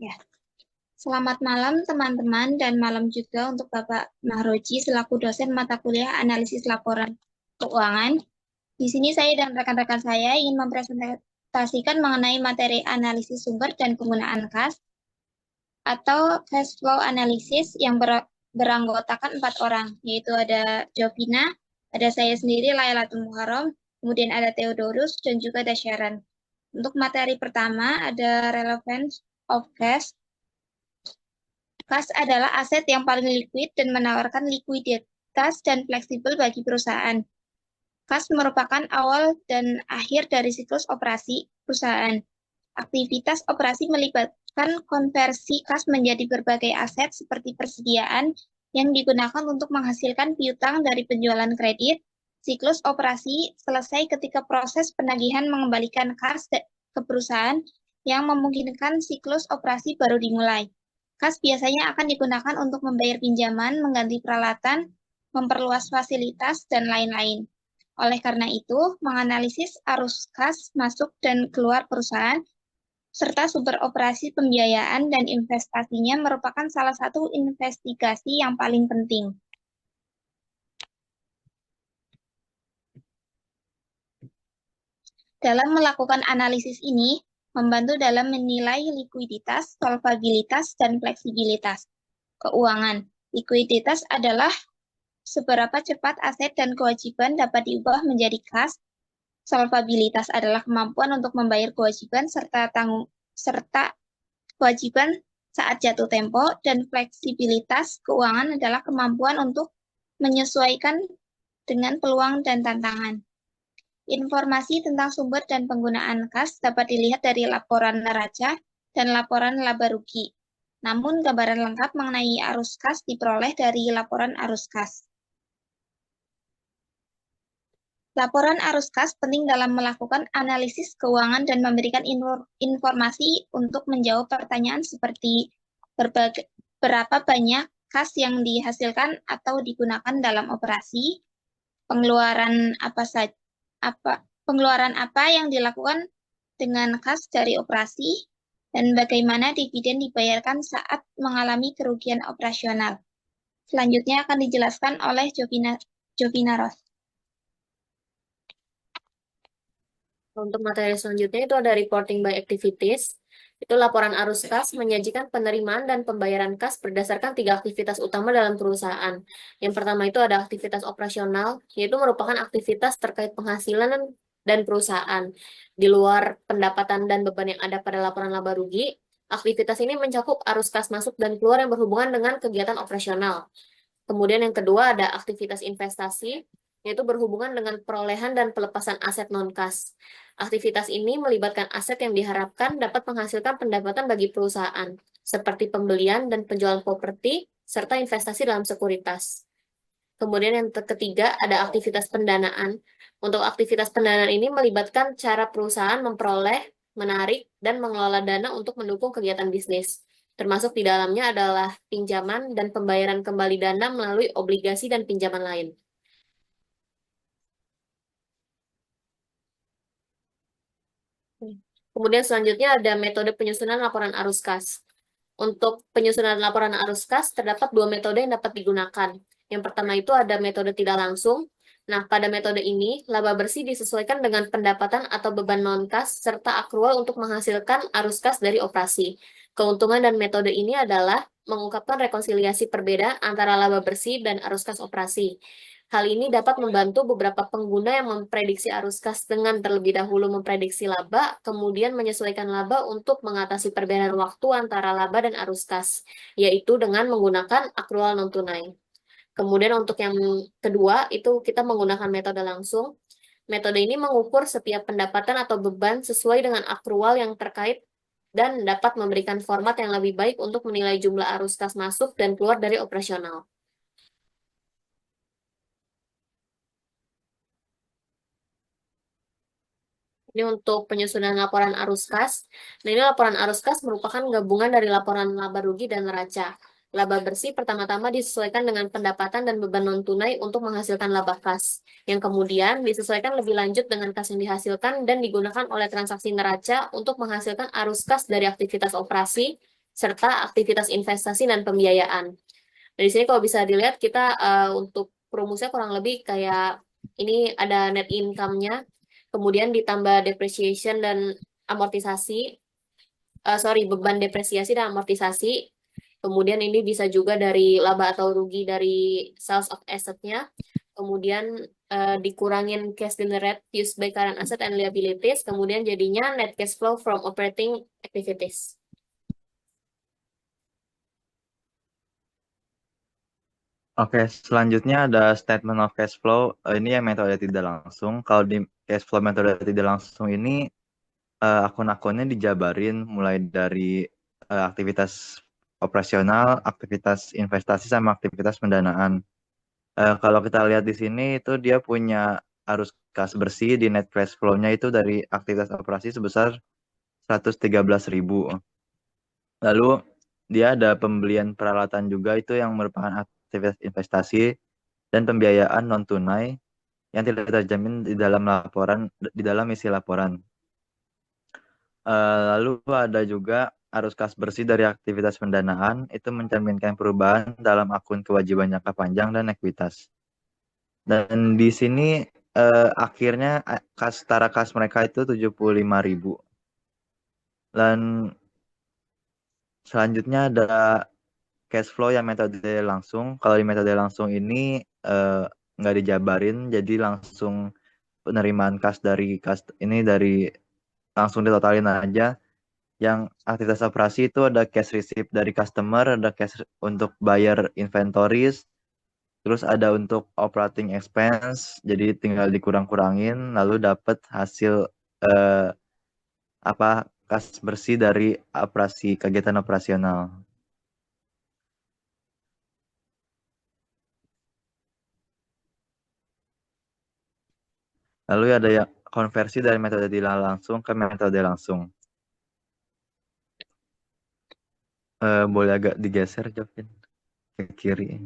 Ya, selamat malam teman-teman dan malam juga untuk Bapak Mahroji selaku dosen mata kuliah analisis laporan keuangan. Di sini saya dan rekan-rekan saya ingin mempresentasikan mengenai materi analisis sumber dan penggunaan kas atau cash flow analysis yang beranggotakan 4 orang, yaitu ada Jovina, ada saya sendiri Lailatul Muharram, kemudian ada Theodorus dan juga ada Sharon. Untuk materi pertama ada relevance of cash. Kas adalah aset yang paling liquid dan menawarkan likuiditas dan fleksibel bagi perusahaan. Kas merupakan awal dan akhir dari siklus operasi perusahaan. Aktivitas operasi melibatkan konversi kas menjadi berbagai aset seperti persediaan yang digunakan untuk menghasilkan piutang dari penjualan kredit. Siklus operasi selesai ketika proses penagihan mengembalikan kas ke perusahaan yang memungkinkan siklus operasi baru dimulai. Kas biasanya akan digunakan untuk membayar pinjaman, mengganti peralatan, memperluas fasilitas, dan lain-lain. Oleh karena itu, menganalisis arus kas masuk dan keluar perusahaan, serta sumber operasi pembiayaan dan investasinya merupakan salah satu investigasi yang paling penting. Dalam melakukan analisis ini, membantu dalam menilai likuiditas, solvabilitas, dan fleksibilitas keuangan. Likuiditas adalah seberapa cepat aset dan kewajiban dapat diubah menjadi kas. Solvabilitas adalah kemampuan untuk membayar kewajiban serta kewajiban saat jatuh tempo, dan fleksibilitas keuangan adalah kemampuan untuk menyesuaikan dengan peluang dan tantangan. Informasi tentang sumber dan penggunaan kas dapat dilihat dari laporan neraca dan laporan laba rugi. Namun, gambaran lengkap mengenai arus kas diperoleh dari laporan arus kas. Laporan arus kas penting dalam melakukan analisis keuangan dan memberikan informasi untuk menjawab pertanyaan seperti berapa banyak kas yang dihasilkan atau digunakan dalam operasi, pengeluaran apa yang dilakukan dengan kas dari operasi, dan bagaimana dividen dibayarkan saat mengalami kerugian operasional. Selanjutnya akan dijelaskan oleh Jovina Ross. Untuk materi selanjutnya itu ada reporting by activities. Itu laporan arus kas menyajikan penerimaan dan pembayaran kas berdasarkan 3 aktivitas utama dalam perusahaan. Yang pertama itu ada aktivitas operasional, yaitu merupakan aktivitas terkait penghasilan dan perusahaan. Di luar pendapatan dan beban yang ada pada laporan laba rugi, aktivitas ini mencakup arus kas masuk dan keluar yang berhubungan dengan kegiatan operasional. Kemudian yang kedua ada aktivitas investasi, yaitu berhubungan dengan perolehan dan pelepasan aset non-kas. Aktivitas ini melibatkan aset yang diharapkan dapat menghasilkan pendapatan bagi perusahaan, seperti pembelian dan penjualan properti, serta investasi dalam sekuritas. Kemudian yang ketiga ada aktivitas pendanaan. Untuk aktivitas pendanaan ini melibatkan cara perusahaan memperoleh, menarik, dan mengelola dana untuk mendukung kegiatan bisnis. Termasuk di dalamnya adalah pinjaman dan pembayaran kembali dana melalui obligasi dan pinjaman lain. Kemudian selanjutnya ada metode penyusunan laporan arus kas. Untuk penyusunan laporan arus kas, terdapat 2 metode yang dapat digunakan. Yang pertama itu ada metode tidak langsung. Nah, pada metode ini, laba bersih disesuaikan dengan pendapatan atau beban non-kas, serta akrual untuk menghasilkan arus kas dari operasi. Keuntungan dan metode ini adalah mengungkapkan rekonsiliasi perbedaan antara laba bersih dan arus kas operasi. Hal ini dapat membantu beberapa pengguna yang memprediksi arus kas dengan terlebih dahulu memprediksi laba, kemudian menyesuaikan laba untuk mengatasi perbedaan waktu antara laba dan arus kas, yaitu dengan menggunakan akrual non-tunai. Kemudian untuk yang kedua, itu kita menggunakan metode langsung. Metode ini mengukur setiap pendapatan atau beban sesuai dengan akrual yang terkait dan dapat memberikan format yang lebih baik untuk menilai jumlah arus kas masuk dan keluar dari operasional. Ini untuk penyusunan laporan arus kas. Nah, ini laporan arus kas merupakan gabungan dari laporan laba rugi dan neraca. Laba bersih pertama-tama disesuaikan dengan pendapatan dan beban non-tunai untuk menghasilkan laba kas. Yang kemudian disesuaikan lebih lanjut dengan kas yang dihasilkan dan digunakan oleh transaksi neraca untuk menghasilkan arus kas dari aktivitas operasi serta aktivitas investasi dan pembiayaan. Dari sini kalau bisa dilihat kita untuk rumusnya kurang lebih kayak ini ada net income-nya, kemudian ditambah depreciation dan amortisasi, beban depresiasi dan amortisasi. Kemudian ini bisa juga dari laba atau rugi dari sales of asset-nya. Kemudian dikurangin cash generate used by current asset and liabilities. Kemudian jadinya net cash flow from operating activities. Oke, selanjutnya ada statement of cash flow. Ini yang metode tidak langsung. Kalau di cash flow metode tidak langsung ini akun-akunnya dijabarin mulai dari aktivitas operasional, aktivitas investasi sama aktivitas pendanaan. Kalau kita lihat di sini itu dia punya arus kas bersih di net cash flow-nya itu dari aktivitas operasi sebesar 113.000. Lalu dia ada pembelian peralatan juga itu yang merupakan aktivitas investasi dan pembiayaan non tunai yang tidak terjamin di dalam isi laporan. Lalu ada juga arus kas bersih dari aktivitas pendanaan itu mencerminkan perubahan dalam akun kewajiban jangka panjang dan ekuitas. Dan di sini akhirnya setara kas mereka itu 75.000. Dan selanjutnya ada cash flow yang metode langsung. Kalau di metode langsung ini nggak dijabarin, jadi langsung penerimaan kas ini dari langsung ditotalin aja. Yang aktivitas operasi itu ada cash receipt dari customer, ada cash untuk bayar inventories, terus ada untuk operating expense, jadi tinggal dikurang-kurangin, lalu dapat hasil kas bersih dari kegiatan operasional. Lalu ada yang konversi dari metode tidak langsung ke metode langsung. Boleh agak digeser, Jovin, ke kiri.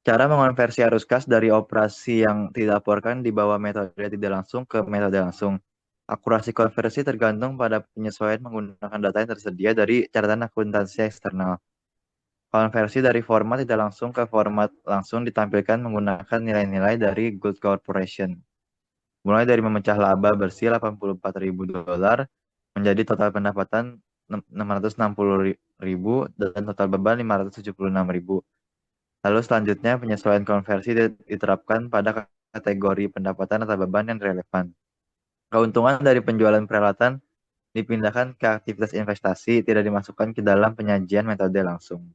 Cara mengonversi arus kas dari operasi yang dilaporkan di bawah metode tidak langsung ke metode langsung. Akurasi konversi tergantung pada penyesuaian menggunakan data yang tersedia dari catatan akuntansi eksternal. Konversi dari format tidak langsung ke format langsung ditampilkan menggunakan nilai-nilai dari Good Corporation. Mulai dari memecah laba bersih $84.000 menjadi total pendapatan $660.000 dan total beban $576.000. Lalu selanjutnya penyesuaian konversi diterapkan pada kategori pendapatan atau beban yang relevan. Keuntungan dari penjualan peralatan dipindahkan ke aktivitas investasi, tidak dimasukkan ke dalam penyajian metode langsung.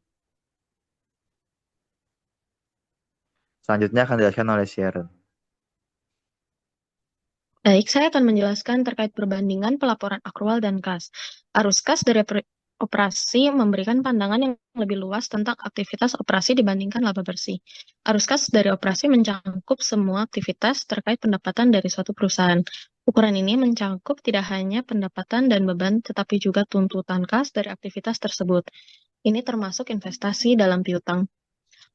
Selanjutnya akan dijelaskan oleh Sharon. Baik, saya akan menjelaskan terkait perbandingan pelaporan akrual dan kas. Arus kas dari operasi memberikan pandangan yang lebih luas tentang aktivitas operasi dibandingkan laba bersih. Arus kas dari operasi mencangkup semua aktivitas terkait pendapatan dari suatu perusahaan. Ukuran ini mencangkup tidak hanya pendapatan dan beban, tetapi juga tuntutan kas dari aktivitas tersebut. Ini termasuk investasi dalam piutang,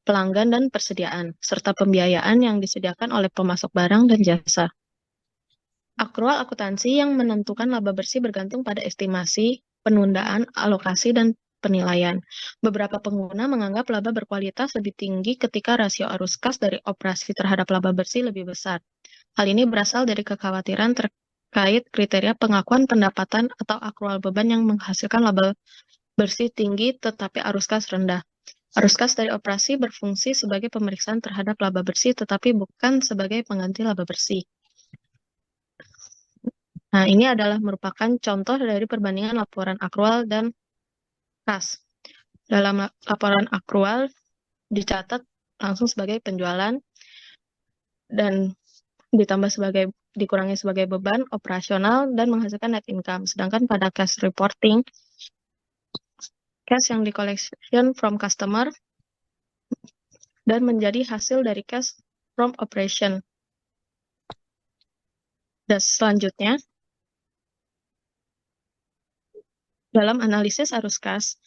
pelanggan dan persediaan, serta pembiayaan yang disediakan oleh pemasok barang dan jasa. Akrual akuntansi yang menentukan laba bersih bergantung pada estimasi, penundaan, alokasi, dan penilaian. Beberapa pengguna menganggap laba berkualitas lebih tinggi ketika rasio arus kas dari operasi terhadap laba bersih lebih besar. Hal ini berasal dari kekhawatiran terkait kriteria pengakuan pendapatan atau akrual beban yang menghasilkan laba bersih tinggi tetapi arus kas rendah. Arus kas dari operasi berfungsi sebagai pemeriksaan terhadap laba bersih tetapi bukan sebagai pengganti laba bersih. Nah, ini adalah merupakan contoh dari perbandingan laporan akrual dan kas. Dalam laporan akrual dicatat langsung sebagai penjualan dan dikurangi sebagai beban operasional dan menghasilkan net income. Sedangkan pada cash reporting, cash yang di collection from customer dan menjadi hasil dari cash from operation. Dan selanjutnya, dalam analisis arus kas,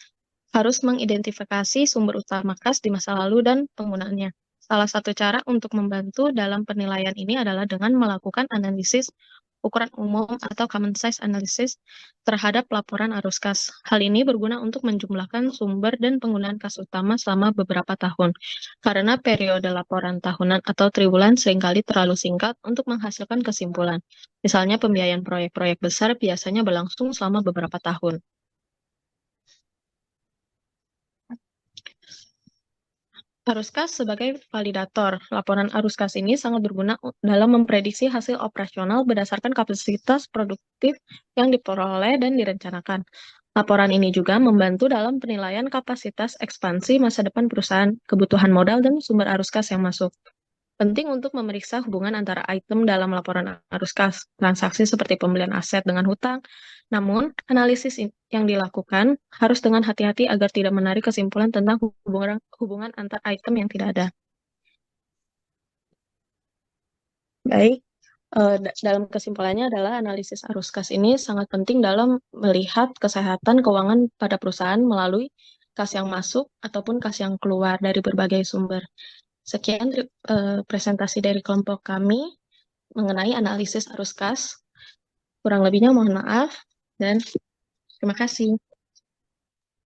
harus mengidentifikasi sumber utama kas di masa lalu dan penggunaannya. Salah satu cara untuk membantu dalam penilaian ini adalah dengan melakukan analisis ukuran umum atau common size analysis terhadap laporan arus kas. Hal ini berguna untuk menjumlahkan sumber dan penggunaan kas utama selama beberapa tahun, karena periode laporan tahunan atau triwulan seringkali terlalu singkat untuk menghasilkan kesimpulan. Misalnya, pembiayaan proyek-proyek besar biasanya berlangsung selama beberapa tahun. Arus kas sebagai validator. Laporan arus kas ini sangat berguna dalam memprediksi hasil operasional berdasarkan kapasitas produktif yang diperoleh dan direncanakan. Laporan ini juga membantu dalam penilaian kapasitas ekspansi masa depan perusahaan, kebutuhan modal, dan sumber arus kas yang masuk. Penting untuk memeriksa hubungan antara item dalam laporan arus kas, transaksi seperti pembelian aset dengan hutang. Namun, analisis yang dilakukan harus dengan hati-hati agar tidak menarik kesimpulan tentang hubungan antar item yang tidak ada. Baik, dalam kesimpulannya adalah analisis arus kas ini sangat penting dalam melihat kesehatan keuangan pada perusahaan melalui kas yang masuk ataupun kas yang keluar dari berbagai sumber. Sekian presentasi dari kelompok kami mengenai analisis arus kas. Kurang lebihnya mohon maaf dan terima kasih.